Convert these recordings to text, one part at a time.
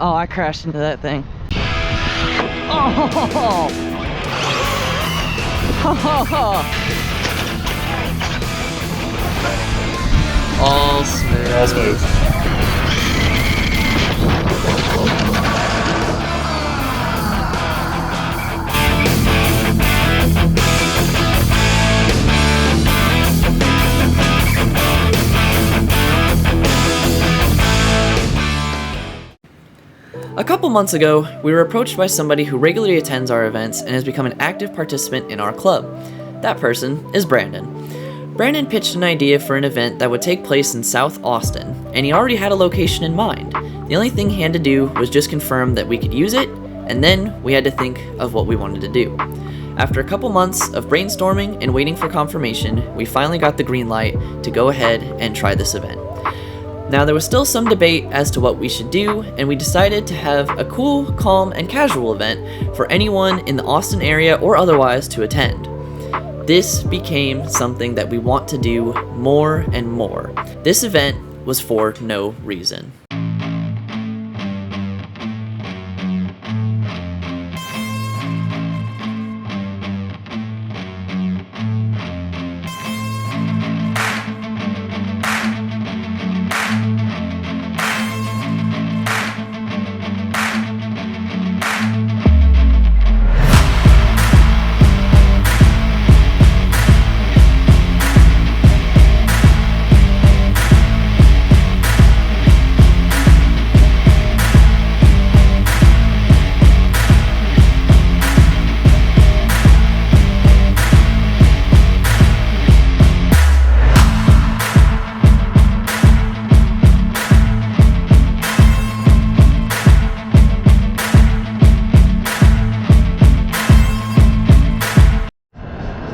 Oh, I crashed into that thing. Oh! All smooth. All smooth. A couple months ago, we were approached by somebody who regularly attends our events and has become an active participant in our club. That person is Brandon. Brandon pitched an idea for an event that would take place in South Austin, and he already had a location in mind. The only thing he had to do was just confirm that we could use it, and then we had to think of what we wanted to do. After a couple months of brainstorming and waiting for confirmation, we finally got the green light to go ahead and try this event. Now, there was still some debate as to what we should do, and we decided to have a cool, calm, and casual event for anyone in the Austin area or otherwise to attend. This became something that we want to do more and more. This event was for no reason.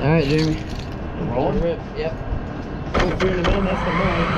Alright, Jeremy. Rolling? Yep. If you're in the middle, that's the moment.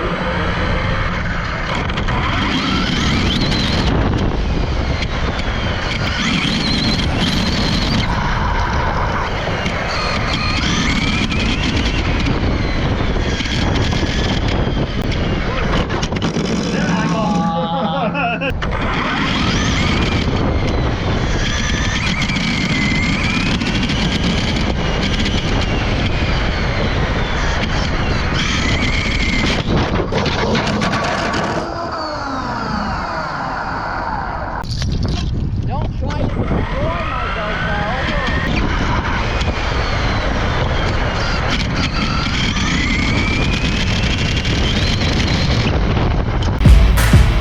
Don't try to destroy my GoPro.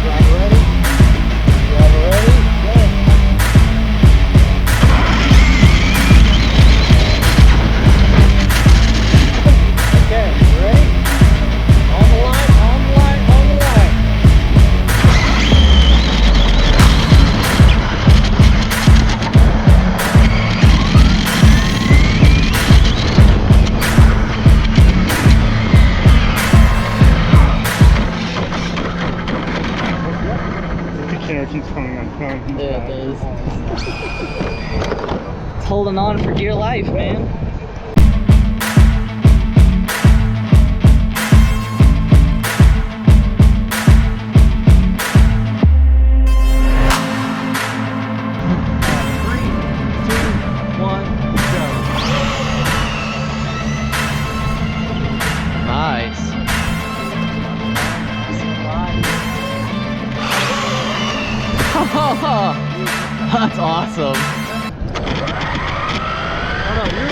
Driver ready? Driver ready? Good. Okay, you ready? On the line, on the line, on the line. The camera keeps coming on phone. Yeah, it is. It's holding on for dear life, man. Nice. That's awesome. No, you're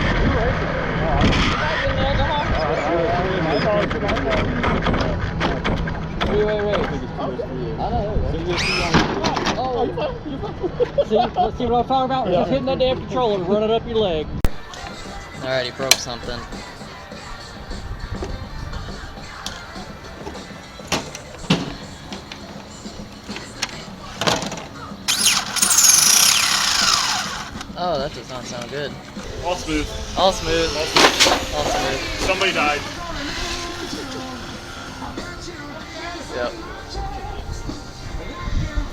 Wait. Oh, see, let's see what I'm talking about? Just hitting that damn controller, running up your leg. Alright, he broke something. Oh, that does not sound good. All smooth. All smooth. All smooth. All smooth. Somebody died. Yep.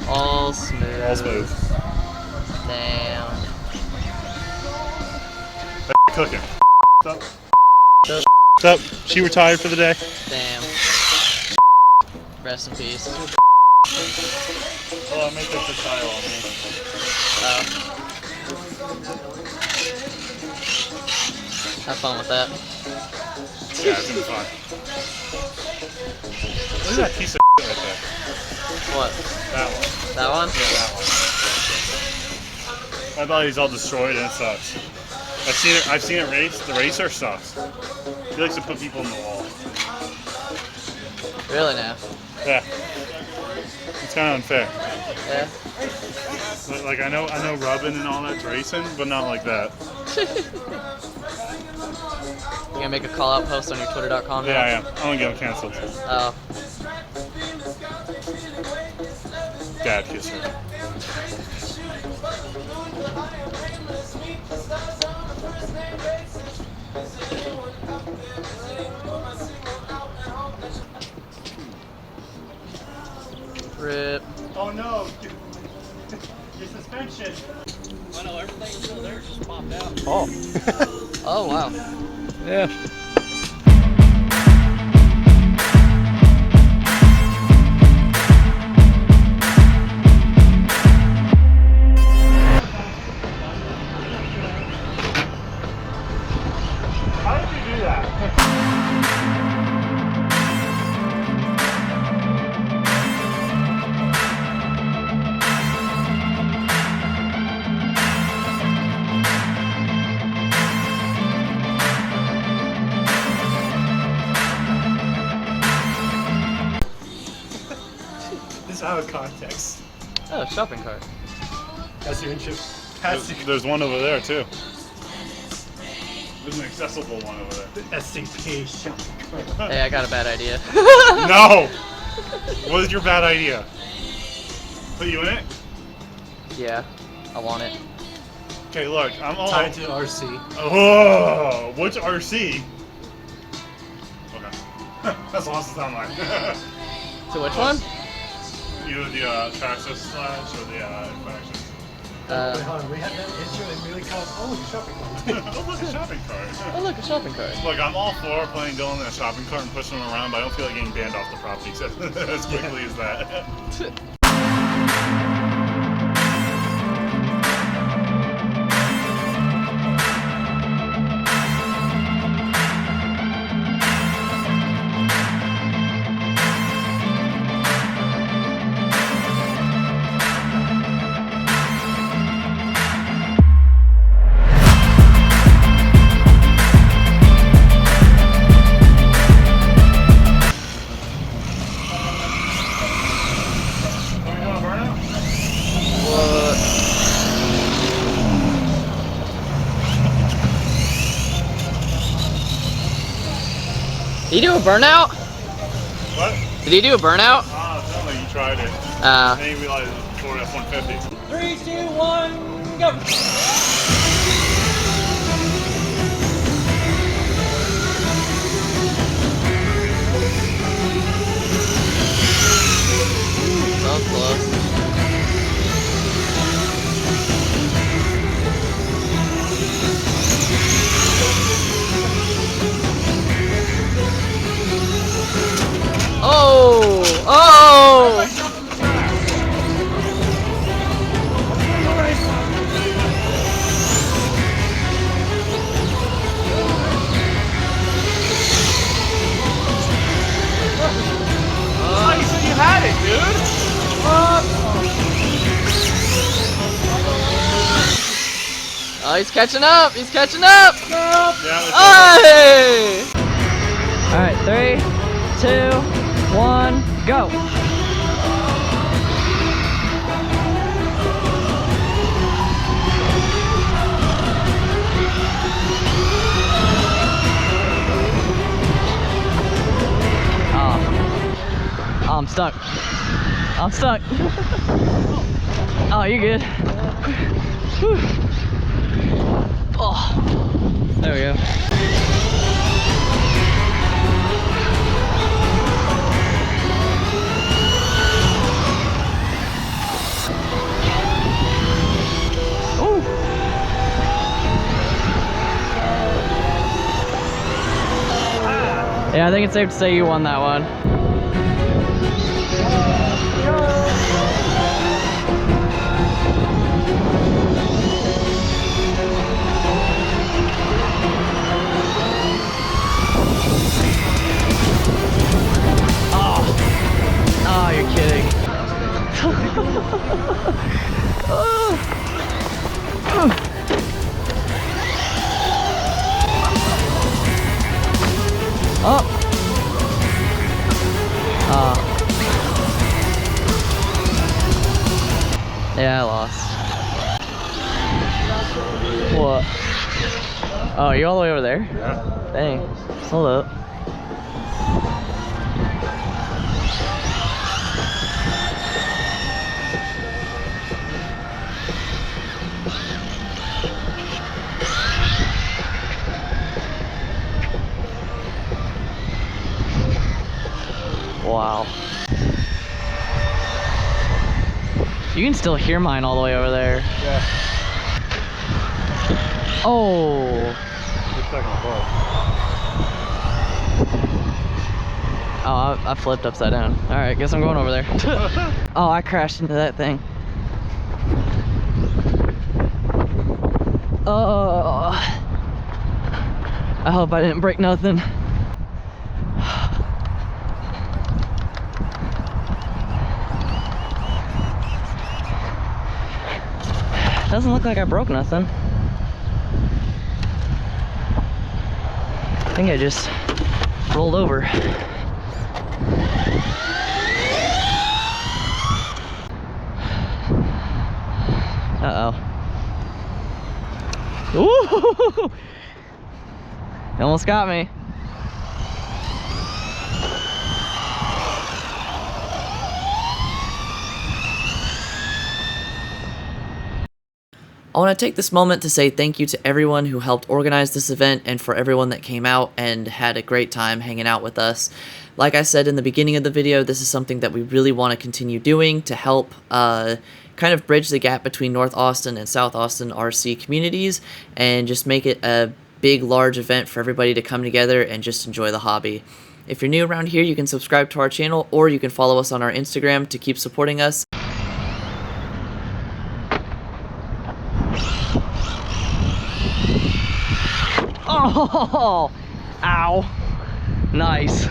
All smooth. All smooth. Damn. Cooking. Up. She retired for the day. Damn. Rest in peace. don't make this a style on me. Have fun with that. Yeah, it's gonna be fun. Look at that piece of shit right there. What? That one. That one? Yeah, that one. My body's all destroyed and it sucks. I've seen it race. The racer sucks. He likes to put people in the wall. Really now? Yeah. It's kind of unfair. Yeah. But, like I know rubbing and all that's racing, but not like that. You gonna make a call out post on your twitter.com now? Yeah, I am. I'm gonna get him canceled. Oh. Dad kiss her. Rip. Oh no! Your suspension. I know everything's still there, just popped out. Oh. Oh wow. Yeah. How did you do that? This is out of context. Oh, shopping cart. That's your intro. There's one over there too. There's an accessible one over there. The SCP shopping cart. Hey, I got a bad idea. No! What is your bad idea? Put you in it? Yeah, I want it. Okay, look, I'm all. Tied to RC. Oh, which RC? Okay. That's lost sound line. So which one? Either the Traxxas slash or the Inflection. Wait, hold on. We had that intro and really called, oh, look, a shopping cart. Oh, look, a shopping cart. Oh look, a shopping cart. Look, I'm all for playing Dylan in a shopping cart and pushing him around, but I don't feel like getting banned off the property as quickly as that. Are we doing a burnout? What? Did he do a burnout? What? Did he do a burnout? Ah, it sounded like you tried it. Then you realized it was Ford F-150. 3, 2, 1, go! That was close. Oh! Oh! Oh, you said you had it, dude! Oh, he's catching up! He's catching up! Yeah, that's Hey! Alright, 3, 2, 1, go! Oh, I'm stuck. I'm stuck. Oh, you're good. Whew. Oh, there we go. Ooh. Yeah, I think it's safe to say you won that one. Oh. Yeah, I lost. What? Oh, you're all the way over there? Yeah. Dang. Hold up. Wow. You can still hear mine all the way over there. Yeah. Oh. You're stuck in the boat. Oh, I flipped upside down. Alright, guess I'm going over there. Oh, I crashed into that thing. Oh. I hope I didn't break nothing. Doesn't look like I broke nothing. I think I just rolled over. Uh-oh. Ooh! You almost got me. I want to take this moment to say thank you to everyone who helped organize this event and for everyone that came out and had a great time hanging out with us. Like I said in the beginning of the video, this is something that we really want to continue doing to help kind of bridge the gap between North Austin and South Austin RC communities and just make it a big, large event for everybody to come together and just enjoy the hobby. If you're new around here, you can subscribe to our channel or you can follow us on our Instagram to keep supporting us. Oh, ow. Nice.